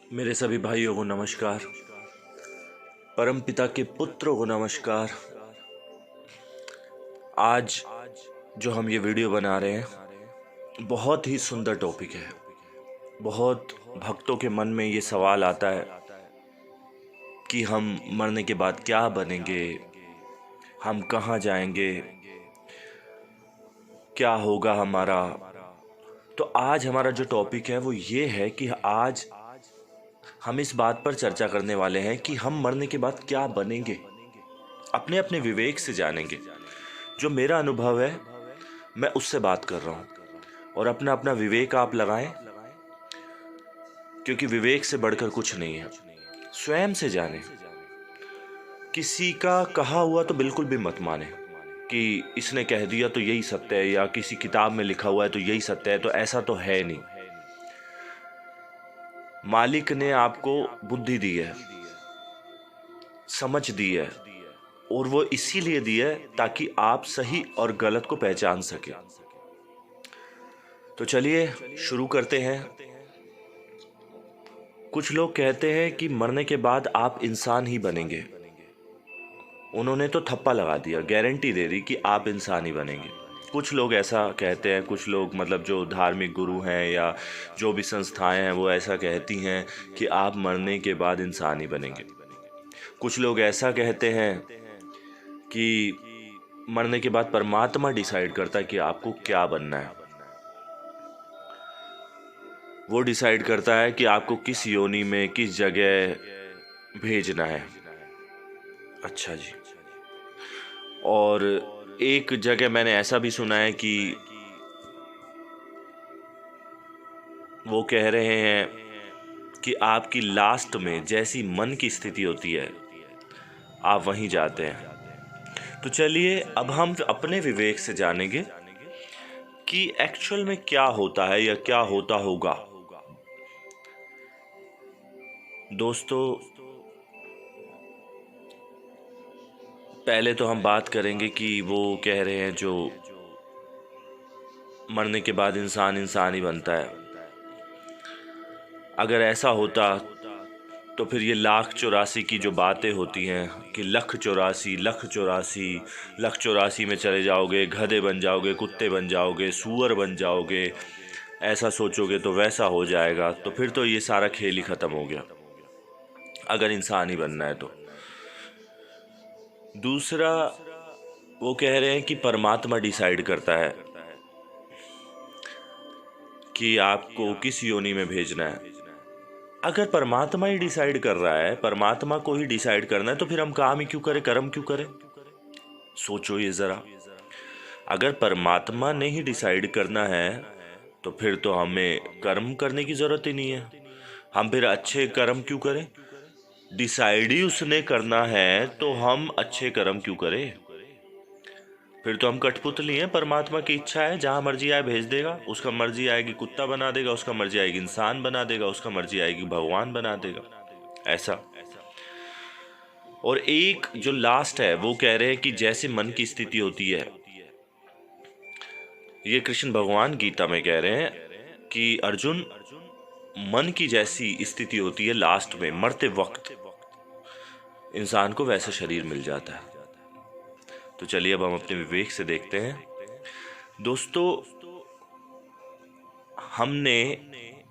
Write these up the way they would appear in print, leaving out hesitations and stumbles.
मेरे सभी भाइयों को नमस्कार। परम पिता के पुत्रों को नमस्कार। आज जो हम ये वीडियो बना रहे हैं, बहुत ही सुंदर टॉपिक है। बहुत भक्तों के मन में ये सवाल आता है कि हम मरने के बाद क्या बनेंगे, हम कहाँ जाएंगे, क्या होगा हमारा। तो आज हमारा जो टॉपिक है वो ये है कि आज हम इस बात पर चर्चा करने वाले हैं कि हम मरने के बाद क्या बनेंगे, अपने अपने विवेक से जानेंगे। जो मेरा अनुभव है मैं उससे बात कर रहा हूँ, और अपना अपना विवेक आप लगाएं, क्योंकि विवेक से बढ़कर कुछ नहीं है। स्वयं से जाने। किसी का कहा हुआ तो बिल्कुल भी मत माने कि इसने कह दिया तो यही सत्य है, या किसी किताब में लिखा हुआ है तो यही सत्य है। तो ऐसा तो है नहीं। मालिक ने आपको बुद्धि दी है, समझ दी है, और वो इसीलिए दी है ताकि आप सही और गलत को पहचान सके। तो चलिए शुरू करते हैं। कुछ लोग कहते हैं कि मरने के बाद आप इंसान ही बनेंगे। उन्होंने तो थप्पा लगा दिया, गारंटी दे दी कि आप इंसान ही बनेंगे। कुछ लोग ऐसा कहते हैं, कुछ लोग मतलब जो धार्मिक गुरु हैं या जो भी संस्थाएं हैं वो ऐसा कहती हैं कि आप मरने के बाद इंसान ही बनेंगे। कुछ लोग ऐसा कहते हैं कि मरने के बाद परमात्मा डिसाइड करता है कि आपको क्या बनना है। वो डिसाइड करता है कि आपको किस योनि में, किस जगह भेजना है। अच्छा जी। और एक जगह मैंने ऐसा भी सुना है कि वो कह रहे हैं कि आपकी लास्ट में जैसी मन की स्थिति होती है आप वहीं जाते हैं। तो चलिए अब हम अपने विवेक से जानेंगे कि एक्चुअल में क्या होता है या क्या होता होगा। दोस्तों, पहले तो हम बात करेंगे कि वो कह रहे हैं जो मरने के बाद इंसान इंसान ही बनता है। अगर ऐसा होता तो फिर ये लाख चौरासी की जो बातें होती हैं कि लख चौरासी लख चौरासी, लख चौरासी में चले जाओगे, गधे बन जाओगे, कुत्ते बन जाओगे, सूअर बन जाओगे, ऐसा सोचोगे तो वैसा हो जाएगा, तो फिर तो ये सारा खेल ही ख़त्म हो गया अगर इंसान ही बनना है तो। दूसरा, वो कह रहे हैं कि परमात्मा डिसाइड करता है कि आपको किस योनि में भेजना है। अगर परमात्मा ही डिसाइड कर रहा है, परमात्मा को ही डिसाइड करना है, तो फिर हम काम ही क्यों करें, कर्म क्यों करें? सोचो ये जरा। अगर परमात्मा ने ही डिसाइड करना है तो फिर तो हमें कर्म करने की जरूरत ही नहीं है। हम फिर अच्छे कर्म क्यों करें? डिसाइड ही उसने करना है तो हम अच्छे कर्म क्यों करें? फिर तो हम कठपुतली हैं। परमात्मा की इच्छा है, जहां मर्जी आए भेज देगा। उसका मर्जी आएगी कुत्ता बना देगा, उसका मर्जी आएगी इंसान बना देगा, उसका मर्जी आएगी भगवान बना देगा। ऐसा। और एक जो लास्ट है वो कह रहे हैं कि जैसे मन की स्थिति होती है, ये कृष्ण भगवान गीता में कह रहे हैं कि अर्जुन, मन की जैसी स्थिति होती है लास्ट में मरते वक्त, इंसान को वैसा शरीर मिल जाता है। तो चलिए अब हम अपने विवेक से देखते हैं। दोस्तों, हमने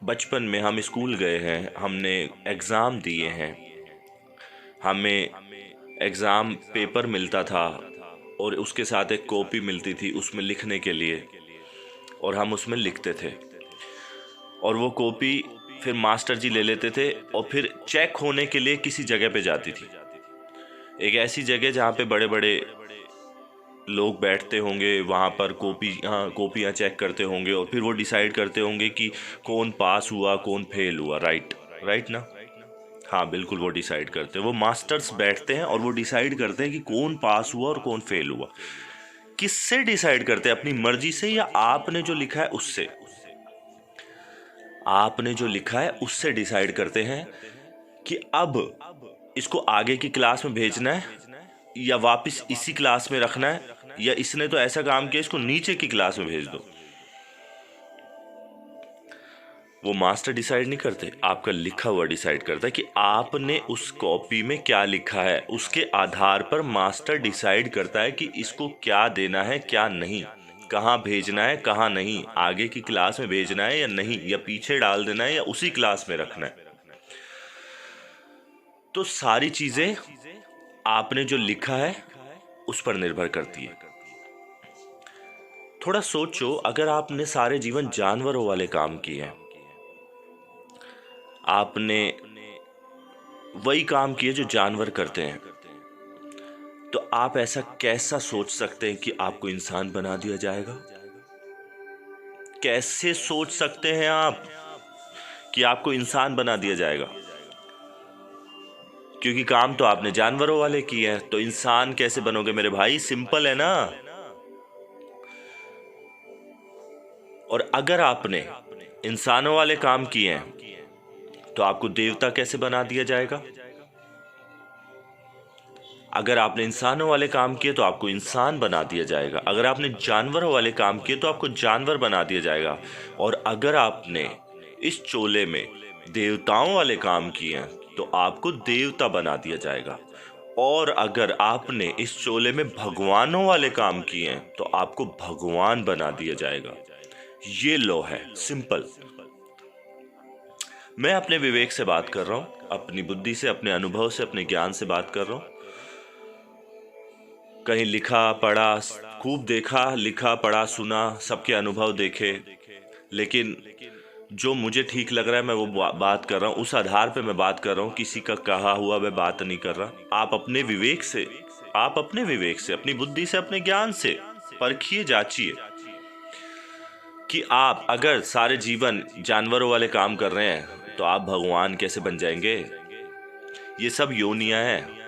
बचपन में हम स्कूल गए हैं, हमने एग्ज़ाम दिए हैं, हमें एग्ज़ाम पेपर मिलता था और उसके साथ एक कॉपी मिलती थी उसमें लिखने के लिए, और हम उसमें लिखते थे। और वो कॉपी फिर मास्टर जी ले लेते थे और फिर चेक होने के लिए किसी जगह पे जाती थी। एक ऐसी जगह जहाँ पे बड़े बड़े लोग बैठते होंगे, वहाँ पर कॉपियाँ चेक करते होंगे और फिर वो डिसाइड करते होंगे कि कौन पास हुआ कौन फेल हुआ। राइट राइट ना? हाँ बिल्कुल, वो डिसाइड करते हैं। वो मास्टर्स बैठते हैं और वो डिसाइड करते हैं कि कौन पास हुआ और कौन फेल हुआ। किससे डिसाइड करते हैं? अपनी मर्जी से या आपने जो लिखा है उससे? आपने जो लिखा है उससे डिसाइड करते हैं कि अब इसको आगे की क्लास में भेजना है या वापस इसी क्लास में रखना है, या इसने तो ऐसा काम किया इसको नीचे की क्लास में भेज दो। वो मास्टर डिसाइड नहीं करते, आपका लिखा हुआ डिसाइड करता है कि आपने उस कॉपी में क्या लिखा है। उसके आधार पर मास्टर डिसाइड करता है कि इसको क्या देना है क्या नहीं, कहाँ भेजना है कहाँ नहीं, आगे की क्लास में भेजना है या नहीं, या पीछे डाल देना है या उसी क्लास में रखना है। तो सारी चीजें आपने जो लिखा है उस पर निर्भर करती है। थोड़ा सोचो, अगर आपने सारे जीवन जानवरों वाले काम किए हैं, आपने वही काम किए जो जानवर करते हैं, तो आप ऐसा कैसा सोच सकते हैं कि आपको इंसान बना दिया जाएगा? कैसे सोच सकते हैं आप कि आपको इंसान बना दिया जाएगा? क्योंकि काम तो आपने जानवरों वाले किए हैं, तो इंसान कैसे बनोगे मेरे भाई? सिंपल है ना। और अगर आपने इंसानों वाले काम किए हैं तो आपको देवता कैसे बना दिया जाएगा? अगर आपने इंसानों वाले काम किए तो आपको इंसान बना दिया जाएगा। अगर आपने जानवरों वाले काम किए तो आपको जानवर बना दिया जाएगा। और अगर आपने इस चोले में देवताओं वाले काम किए हैं तो आपको देवता बना दिया जाएगा। और अगर आपने इस चोले में भगवानों वाले काम किए हैं तो आपको भगवान बना दिया जाएगा। ये लॉ है, सिंपल। मैं अपने विवेक से बात कर रहा हूं, अपनी बुद्धि से, अपने अनुभव से, अपने ज्ञान से बात कर रहा हूं। कहीं लिखा पढ़ा, खूब देखा, लिखा पढ़ा सुना, सबके अनुभव देखे, लेकिन जो मुझे ठीक लग रहा है मैं वो बात कर रहा हूँ। उस आधार पे मैं बात कर रहा हूँ, किसी का कहा हुआ मैं बात नहीं कर रहा। आप अपने विवेक से, अपनी बुद्धि से, अपने ज्ञान से परखिए, जांचिए कि आप अगर सारे जीवन जानवरों वाले काम कर रहे हैं तो आप भगवान कैसे बन जाएंगे? ये सब योनियां हैं।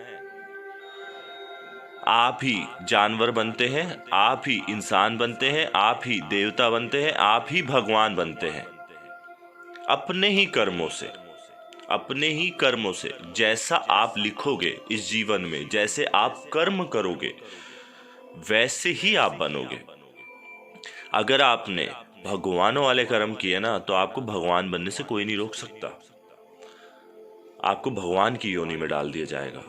आप ही जानवर बनते हैं, आप ही इंसान बनते हैं, आप ही देवता बनते हैं, आप ही भगवान बनते हैं अपने ही कर्मों से। अपने ही कर्मों से जैसा आप लिखोगे इस जीवन में, जैसे आप कर्म करोगे वैसे ही आप बनोगे। अगर आपने भगवानों वाले कर्म किए ना तो आपको भगवान बनने से कोई नहीं रोक सकता। आपको भगवान की योनि में डाल दिया जाएगा।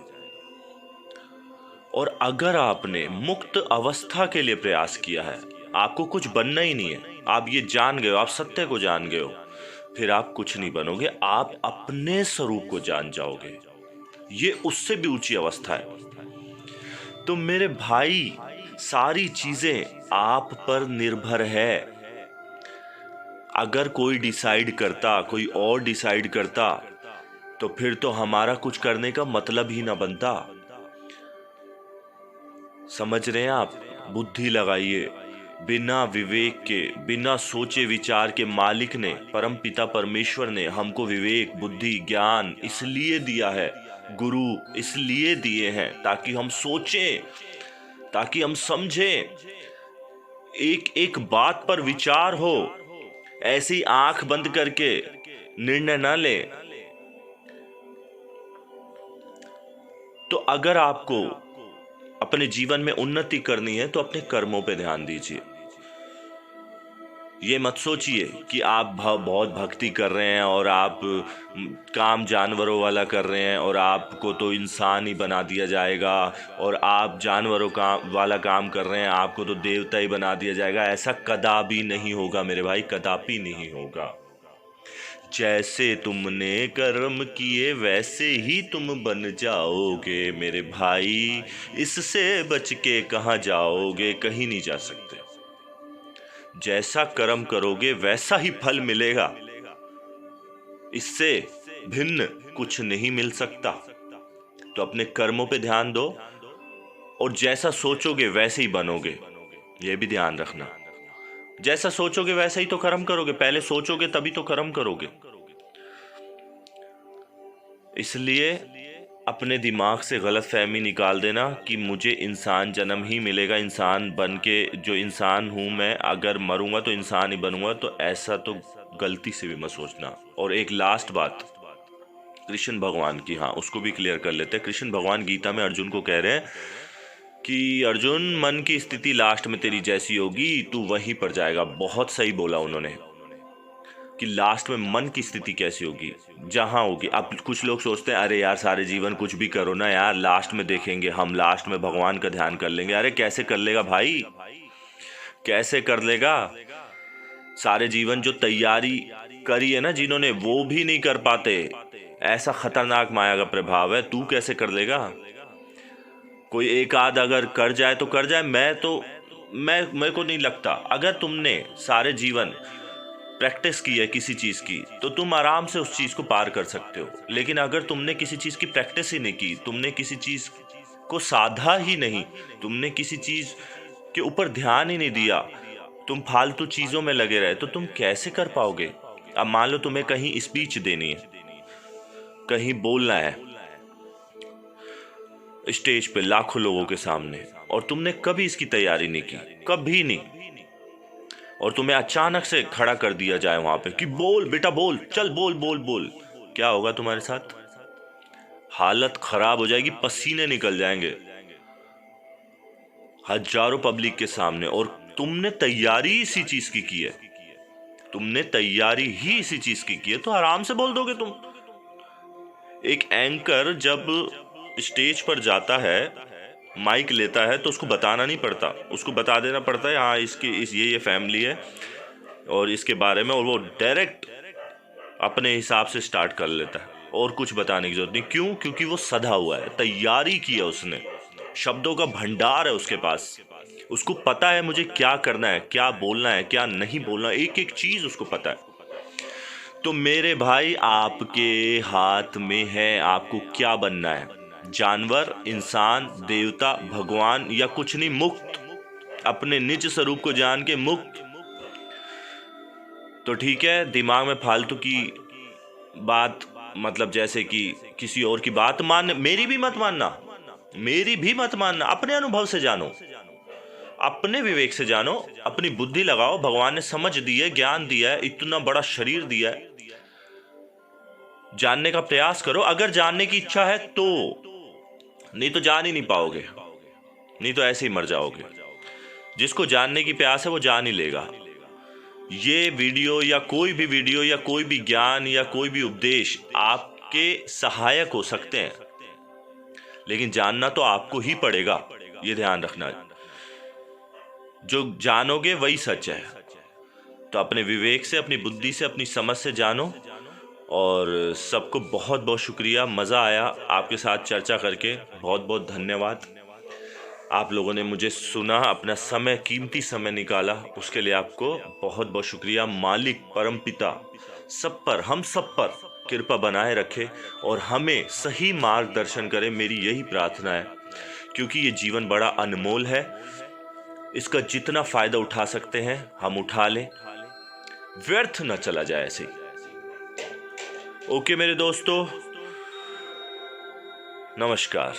और अगर आपने मुक्त अवस्था के लिए प्रयास किया है, आपको कुछ बनना ही नहीं है, आप ये जान गए हो, आप सत्य को जान गए हो, फिर आप कुछ नहीं बनोगे, आप अपने स्वरूप को जान जाओगे। ये उससे भी ऊंची अवस्था है। तो मेरे भाई, सारी चीजें आप पर निर्भर है। अगर कोई डिसाइड करता, कोई और डिसाइड करता, तो फिर तो हमारा कुछ करने का मतलब ही ना बनता। समझ रहे हैं आप? बुद्धि लगाइए। बिना विवेक के, बिना सोचे विचार के मालिक ने, परम पिता परमेश्वर ने हमको विवेक, बुद्धि, ज्ञान इसलिए दिया है, गुरु इसलिए दिए हैं ताकि हम सोचें, ताकि हम समझें, एक एक बात पर विचार हो। ऐसी आंख बंद करके निर्णय ना ले। तो अगर आपको अपने जीवन में उन्नति करनी है तो अपने कर्मों पे ध्यान दीजिए। ये मत सोचिए कि आप बहुत भक्ति कर रहे हैं और आप काम जानवरों वाला कर रहे हैं और आपको तो इंसान ही बना दिया जाएगा, और आप जानवरों का वाला काम कर रहे हैं, आपको तो देवता ही बना दिया जाएगा। ऐसा कदापि नहीं होगा मेरे भाई, कदापि नहीं होगा। जैसे तुमने कर्म किए वैसे ही तुम बन जाओगे मेरे भाई। इससे बच के कहाँ जाओगे? कहीं नहीं जा सकते। जैसा कर्म करोगे वैसा ही फल मिलेगा, इससे भिन्न कुछ नहीं मिल सकता। तो अपने कर्मों पे ध्यान दो, और जैसा सोचोगे वैसे ही बनोगे। यह भी ध्यान रखना, जैसा सोचोगे वैसा ही तो कर्म करोगे। पहले सोचोगे तभी तो कर्म करोगे। इसलिए अपने दिमाग से गलतफहमी निकाल देना कि मुझे इंसान जन्म ही मिलेगा, इंसान बन के, जो इंसान हूं मैं, अगर मरूंगा तो इंसान ही बनूंगा, तो ऐसा तो गलती से भी मत सोचना। और एक लास्ट बात कृष्ण भगवान की, हाँ उसको भी क्लियर कर लेते हैं। कृष्ण भगवान गीता में अर्जुन को कह रहे हैं कि अर्जुन, मन की स्थिति लास्ट में तेरी जैसी होगी, तू वहीं पर जाएगा। बहुत सही बोला उन्होंने। कि लास्ट में मन की स्थिति कैसी होगी, जहां होगी। अब कुछ लोग सोचते हैं अरे यार सारे जीवन कुछ भी करो ना यार, लास्ट में देखेंगे, हम लास्ट में भगवान का ध्यान कर लेंगे। अरे कैसे कर लेगा भाई, कैसे कर लेगा? सारे जीवन जो तैयारी करी है ना जिन्होंने, वो भी नहीं कर पाते। ऐसा खतरनाक माया का प्रभाव है, तू कैसे कर लेगा? कोई एक आध अगर कर जाए तो कर जाए, मेरे को नहीं लगता। अगर तुमने सारे जीवन प्रैक्टिस की है किसी चीज की तो तुम आराम से उस चीज को पार कर सकते हो। लेकिन अगर तुमने किसी चीज की प्रैक्टिस ही नहीं की, तुमने किसी चीज को साधा ही नहीं, तुमने किसी चीज के ऊपर ध्यान ही नहीं दिया, तुम फालतू चीजों में लगे रहे, तो तुम कैसे कर पाओगे? अब मान लो तुम्हें कहीं स्पीच देनी है, कहीं बोलना है स्टेज पे लाखों लोगों के सामने, और तुमने कभी इसकी तैयारी नहीं की, कभी नहीं, और तुम्हें अचानक से खड़ा कर दिया जाए वहां पे कि बोल बेटा बोल, चल बोल बोल बोल, क्या होगा तुम्हारे साथ? हालत खराब हो जाएगी, पसीने निकल जाएंगे हजारों पब्लिक के सामने। और तुमने तैयारी इसी चीज की है, तुमने तैयारी ही इसी चीज की है, तो आराम से बोल दोगे तुम। एक एंकर जब स्टेज पर जाता है, माइक लेता है, तो उसको बताना नहीं पड़ता, उसको बता देना पड़ता है हाँ ये फैमिली है और इसके बारे में, और वो डायरेक्ट अपने हिसाब से स्टार्ट कर लेता है, और कुछ बताने की जरूरत नहीं। क्यों? क्योंकि वो सधा हुआ है, तैयारी की है उसने, शब्दों का भंडार है उसके पास, उसको पता है मुझे क्या करना है, क्या बोलना है, क्या नहीं बोलना, एक एक चीज उसको पता है। तो मेरे भाई आपके हाथ में है, आपको क्या बनना है, जानवर, इंसान, देवता, भगवान, या कुछ नहीं, मुक्त, अपने निज स्वरूप को जान के मुक्त। तो ठीक है, दिमाग में फालतू की बात, मतलब जैसे कि किसी और की बात मान, मेरी भी मत मानना, अपने अनुभव से जानो, अपने विवेक से जानो, अपनी बुद्धि लगाओ। भगवान ने समझ दी है, ज्ञान दिया है, इतना बड़ा शरीर दिया है, जानने का प्रयास करो अगर जानने की इच्छा है तो, नहीं तो जान ही नहीं पाओगे, नहीं तो ऐसे ही मर जाओगे। जिसको जानने की प्यास है वो जान ही लेगा। ये वीडियो या कोई भी वीडियो या कोई भी ज्ञान या कोई भी उपदेश आपके सहायक हो सकते हैं, लेकिन जानना तो आपको ही पड़ेगा, ये ध्यान रखना। जो जानोगे वही सच है। तो अपने विवेक से, अपनी बुद्धि से, अपनी समझ से जानो। और सबको बहुत बहुत शुक्रिया, मज़ा आया आपके साथ चर्चा करके, बहुत बहुत धन्यवाद। आप लोगों ने मुझे सुना, अपना समय, कीमती समय निकाला, उसके लिए आपको बहुत बहुत शुक्रिया। मालिक परमपिता सब पर, हम सब पर कृपा बनाए रखे और हमें सही मार्गदर्शन करे, मेरी यही प्रार्थना है। क्योंकि ये जीवन बड़ा अनमोल है, इसका जितना फायदा उठा सकते हैं हम उठा लें, व्यर्थ न चला जाए ऐसे ही। ओके मेरे दोस्तों, नमस्कार।